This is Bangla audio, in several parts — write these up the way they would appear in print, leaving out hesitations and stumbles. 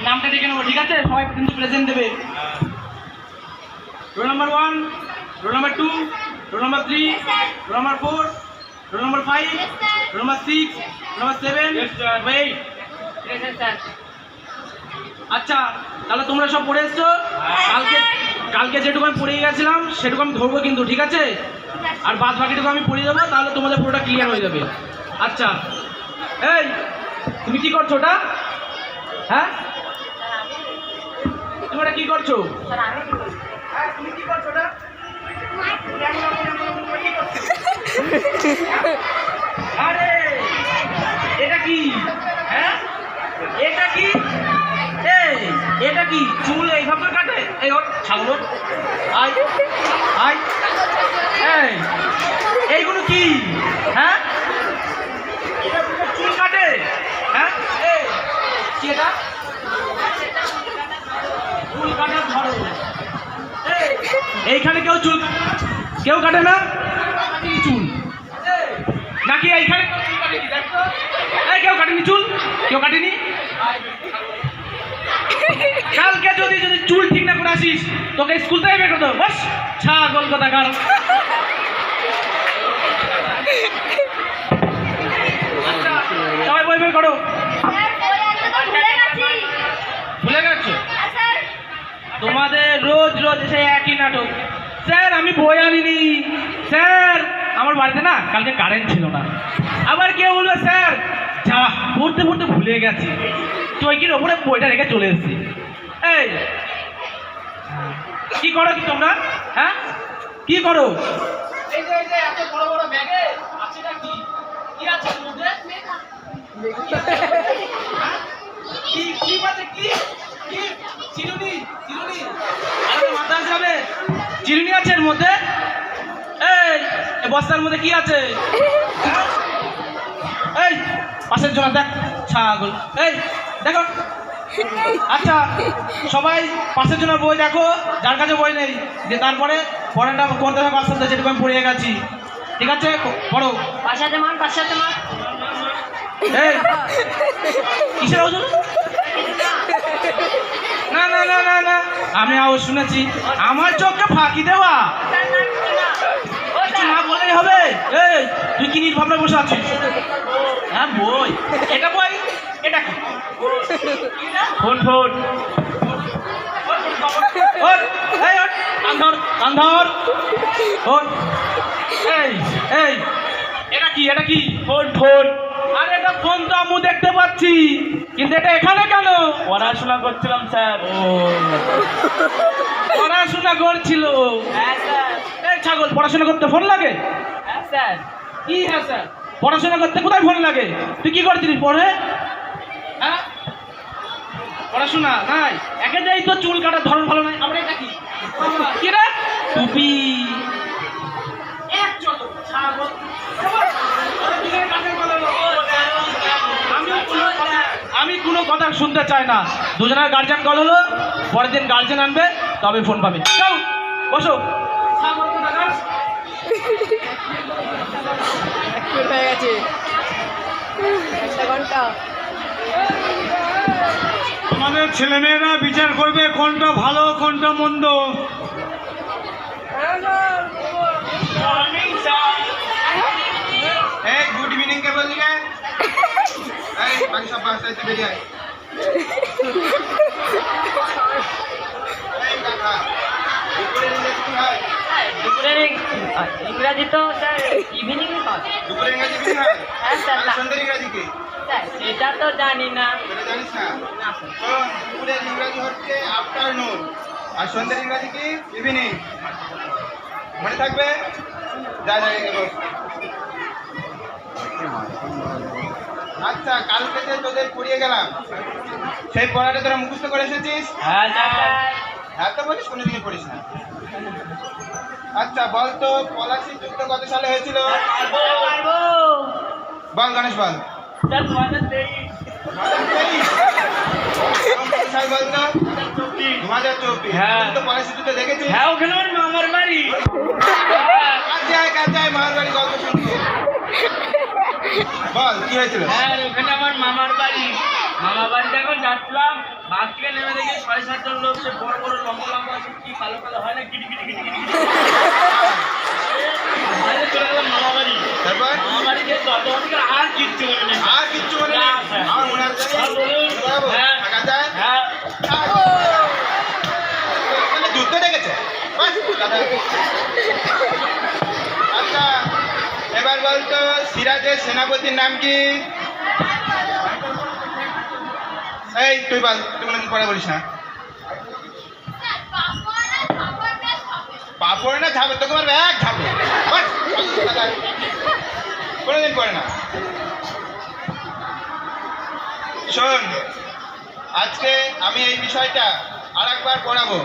নামটা ডেকে নেবো, ঠিক আছে? সবাই কিন্তু প্রেজেন্ট দেবে। Roll number 1, roll number 2, roll number 3, roll number 4, roll number 5, roll number 6, roll number 7, wait. আচ্ছা, তাহলে তোমরা সব পড়ে এসছো? কালকে যেটুকু আমি পড়িয়ে গেছিলাম সেটুকু আমি ধরবো কিন্তু, ঠিক আছে? আর বাদ বাকিটুকু আমি পড়িয়ে দেবো, তাহলে তোমাদের পুরোটা ক্লিয়ার হয়ে যাবে। আচ্ছা, এই তুমি কি করছো ওটা? হ্যাঁ, তুমি ওটা কি করছো? হ্যাঁ, তুমি কি করছো ওটা? আরে এটা কি? হ্যাঁ, এটা কি? এটা কি চুল এইভাবে কাটে? এই ওর ছাগল, আয় আয়, এইগুলো কি? হ্যাঁ, চুল কাটে? হ্যাঁ, কি এটা? চুল কাটার ধরো। এইখানে কেউ কাটে না চুল নাকি? এইখানে কেউ কাটেনি চুল? কেউ কাটেনি? কালকে যদি চুল ঠিক না করে আসিস তোকে স্কুল থেকে বের করে দেবো। বস ছাগল কোথাকার। সবাই বই বের করো। ভুলে গেছো? তোমাদের রোজ এসে একই নাটক। স্যার আমি বই আনিনি। স্যার আমার বাড়িতে না কালকে কারেন্ট ছিল না। আবার কেউ বলবে স্যার যা পড়তে ভুলে গেছি, চৌকির ওপরে বইটা রেখে চলে এসেছি। এই কি করো কি তোমরা? হ্যাঁ, কি করো? এই যে এত বড় বড় ব্যাগে আছে না কি? কি আছে এর মধ্যে? কি আছে? কি চিরুনি? আরে মাথা যাবে। চিরুনি আছে এর মধ্যে? এই বস্তার মধ্যে কি আছে? এই পাশের জন্য দেখ ছাগল। এই দেখো। আচ্ছা সবাই পাশের জন্য বই দেখো, যার কাছে বই নেই, যে তারপরে পড়াটা করতে থাকো আস্তে আস্তে, যেটুকু আমি পড়ে গেছি, ঠিক আছে? পড়ো। পাশাতে মান। এই কিসের আওয়াজ হলো? না, আমি আওয়াজ শুনেছি। আমার চোখকে ফাঁকি দেওয়া, কিছু না বললেই হবে? এই তুই কি নির্ভাবনায় বসে আছিস? হ্যাঁ বই, এটা বই, এটা কি? ফোন কান্ধর। এই এটা কি? ফোন। আরে এটা ফোন তো আমি দেখতে পাচ্ছি, কিন্তু এটা এখানে কেন? পড়াশোনা করছিলাম স্যার। ও পড়াশোনা করছিল? হ্যাঁ স্যার। এই ছাগল, পড়াশোনা করতে ফোন লাগে? হ্যাঁ স্যার। কি হ্যাঁ স্যার? পড়াশোনা করতে কোথায় ফোন লাগে? তুই কি করছিস পড়ে? হ্যাঁ, পড়াশোনা নাই। একে যাই তো চুল কাটার ধরন ভালো নাই। আমরা এটা কি রে? টুপি। আমি কোনো কথা শুনতে চাই না। দুজনের গার্জিয়ান কল হলো, পরের দিন গার্জিয়ান আনবে, তবে ফোন পাবে। যাও বসো। হয়ে গেছে 1 ঘন্টা। আমাদের ছেলেমেয়েরা বিচার করবে কোনটা ভালো কোনটা মন্দ। এই গুড ইভিনিং কে বললি কে? এই বাকি সব বাস থেকে বেরিয়ে আয়। এই কাকা দুপুরে ইংরেজি হয়? দুপুরে ইংরাজি তো স্যার ইভিনিং হয়। দুপুরে ইংরেজি কি হয়? হ্যাঁ স্যার। আর সন্ধ্যের ইংরেজি কি? স্যার এটা তো জানি না। সেটা জানিস না? না স্যার। শোন, দুপুরের ইংরেজি হচ্ছে আফটারনুন, আর সন্ধ্যের ইংরেজি কি? ইভিনিং। মনে থাকবে? যা বস। আচ্ছা, কালকে যে তোদের পড়িয়ে গেলাম সেই পড়াটা তোরা মুখস্থ করে এসেছিস? হ্যাঁ স্যার। হ্যাঁ তো বলিস, কোনোদিনই পড়িস না। আচ্ছা বল তো, পলাশী যুদ্ধ কত সালে হয়েছিল? পারবো। বল গণেশ বল। স্যার 2023। 2023? এখন কত সাল বল তো? 2024। হ্যাঁ। তুই তো পলাশী যুদ্ধ দেখেছিস? হ্যাঁ ওখানে আমার মামার বাড়ি। কাছে আয় মামার বাড়ি গল্প শুনবো। বল কি হয়েছিল? হ্যাঁ ওখানে আমার মামার বাড়ি। মামা বাড়িতে এখন যাচ্ছিলাম, বাস থেকে নেমে দেখি 6-7 জন লোক, সে বড় বড় লম্বা লম্বা আছে, কি কালো কালো হয় না, গিটি গিটি গিটি গিটি বাইরে চলে গেলাম মামা বাড়ি। তারপর মামা বাড়িতে ততক্ষণ আর কিচ্ছু মনে নেই। আর কিচ্ছু মনে নেই? আমার মনে আছে আর বলুন। হ্যাঁ। থাকা যায়? হ্যাঁ। মানে যুদ্ধ দেখেছে? বাস, দাদা। আচ্ছা, এবার বলতো সিরাজের সেনাপতির নাম কি? এই তুই বল, তুই মনে পড়ে বলিস না। পাপড় না ঝাপে, তোকে মারবে এক ঝাপে। বাস, দাদা। কোনোদিন পড়ে না। শোন, আজকে আমি এই বিষয়টা আর একবার পড়াবো।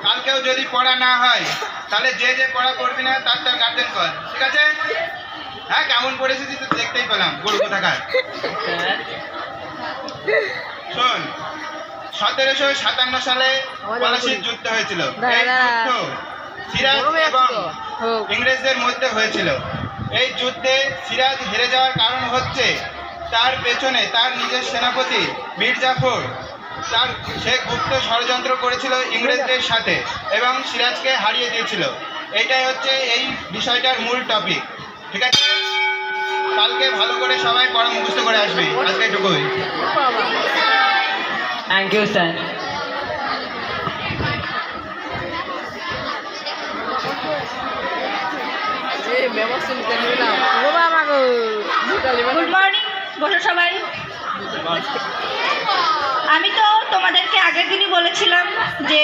কালকেও যদি পড়া না হয় তাহলে যে যে পড়া করবি না তার তার গার্জেন কর, ঠিক আছে? হ্যাঁ, কেমন পড়েছিস তো দেখতেই পেলাম, গরু কোথাকার। শোন, 1757 সালে পলাশির যুদ্ধ হয়েছিল। এই যুদ্ধ সিরাজ এবং ইংরেজদের মধ্যে হয়েছিল। এই যুদ্ধে সিরাজ হেরে যাওয়ার কারণ হচ্ছে তার পেছনে তার নিজের সেনাপতি মীর জাফর, সে গুপ্ত ষড়যন্ত্র করেছিল ইংরেজদের সাথে এবং সিরাজকে হারিয়ে দিয়েছিল। এটাই হচ্ছে এই বিষয়টার মূল টপিক, ঠিক আছে? কালকে ভালো করে সবাই পড়া মুখস্থ করে আসবে। আজকে এটুকুই। Thank you sir. Good morning, বসো সবাই। আমি তো তোমাদেরকে আগের দিনই বলেছিলাম যে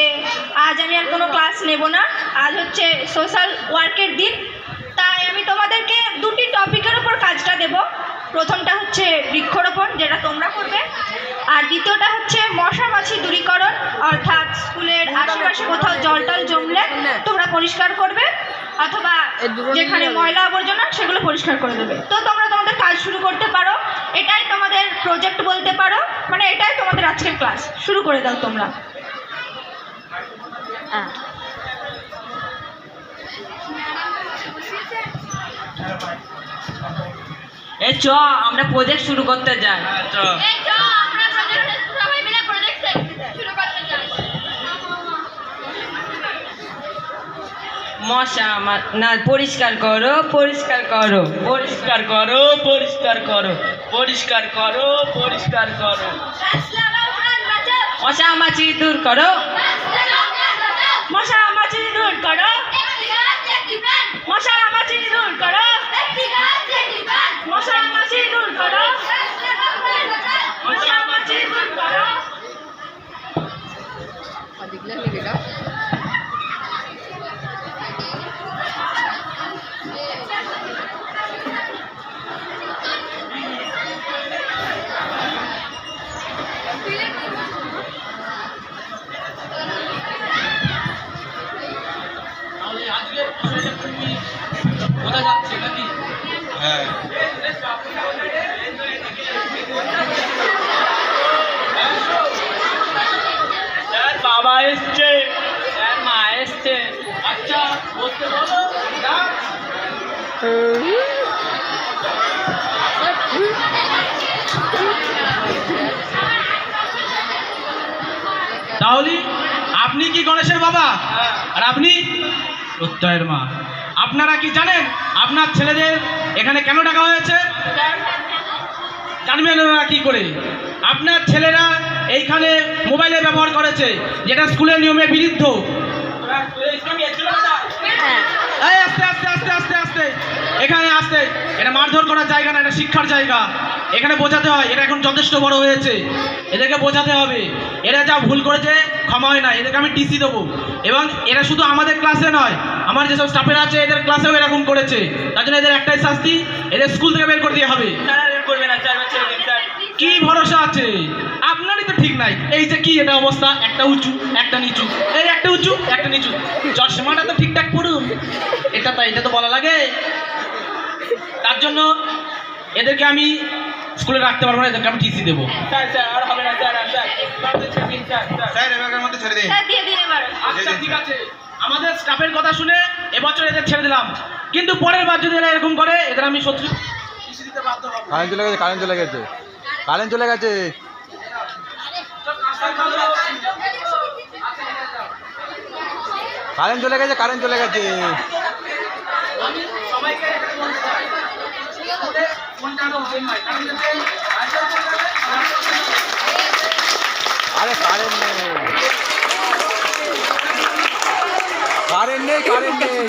আজ আমি আর কোনো ক্লাস নেব না, আজ হচ্ছে সোশ্যাল ওয়ার্কের দিন। তাই আমি তোমাদেরকে দুটি টপিকের উপর কাজটা দেব। প্রথমটা হচ্ছে বৃক্ষরোপণ, যেটা তোমরা করবে, আর দ্বিতীয়টা হচ্ছে মশা মাছি দূরীকরণ, অর্থাৎ স্কুলের আশেপাশে কোথাও জল টল জমলে তোমরা পরিষ্কার করবে, অথবা যেখানে ময়লা আবর্জনা সেগুলো পরিষ্কার করে দেবে। তো তোমরা তোমাদের কাজ শুরু করতে পারো, এটাই তোমাদের প্রজেক্ট বলতে পারো, মানে এটাই তোমাদের আজকের ক্লাস। শুরু করে দাও তোমরা। এই চ, আমরা প্রজেক্ট শুরু করতে যাই। মশা না, পরিষ্কার করো, পরিষ্কার করো, পরিষ্কার করো, পরিষ্কার করো, পরিষ্কার করো, পরিষ্কার করো। মশা মাছি দূর করো, মশা মাছি দূর করো, মশা মাছি দূর করো, মশা মাছি দূর করো, মশা মাছি দূর করো। কোথায় যাচ্ছে নাকি? হ্যাঁ, স্যার বাবা এসছে, স্যার মা এসছে। আচ্ছা, বলতে বলো না। তাহলে আপনি কি গণেশের বাবা আর আপনি প্রত্যয়ের মা? আপনারা কি জানেন আপনার ছেলেদের এখানে কেন ডাকা হয়েছে? জানবেন না কি করে? আপনার ছেলেরা এইখানে মোবাইলে ব্যবহার করেছে, যেটা স্কুলের নিয়মের বিরুদ্ধ। এই আস্তে আস্তে আস্তে আস্তে আস্তে, এখানে আসতে, এটা মারধর করার জায়গা না, এটা শিক্ষার জায়গা। এখানে বোঝাতে হয়, এরা এখন যথেষ্ট বড় হয়েছে, এদেরকে বোঝাতে হবে। এরা যা ভুল করেছে ক্ষমা হয় না, এদেরকে আমি টিসি দেবো। এবং এরা শুধু আমাদের ক্লাসে নয়, আমার যেসব স্টাফের আছে এদের ক্লাসেও এরকম করেছে। তার জন্য এদের একটাই শাস্তি, এদের স্কুল থেকে বের করে দিয়ে হবে। কি ভরসা আছে? আপনারই তো ঠিক নাই। এই যে কি এটা অবস্থা, একটা উঁচু একটা নিচু, এই একটা উঁচু একটা নিচু, চশমাটা তো ঠিকঠাক পড়ুন। এটা তো বলা লাগে। তার জন্য এদেরকে আমি স্কুলে রাখতে পারবো না, এদেরকে আমি টিসি দেবো। স্যার এবারের মধ্যে ছেড়ে দিন। স্যার দিয়ে দিন এবার। আচ্ছা ঠিক আছে, আমাদের স্টাফের কথা শুনে এবছর এদের ছেড়ে দিলাম, কিন্তু পরের বার যদি এরা এরকম করে এদের আমি শত্রু টিসি দিতে বাধ্য হব। কারেন্ট চলে গেছে, কারেন্ট চলে গেছে, কারেন্ট চলে গেছে। কারেন্ট চলে গেছে, কারেন্ট চলে গেছে। আমি সবাইকে এখানে বলতে চাই, ওদের ফোনটা ওপেন নয়, কারণ যাতে আরে কারেন্ট নেই, কারেন্ট নেই, কারেন্ট নেই।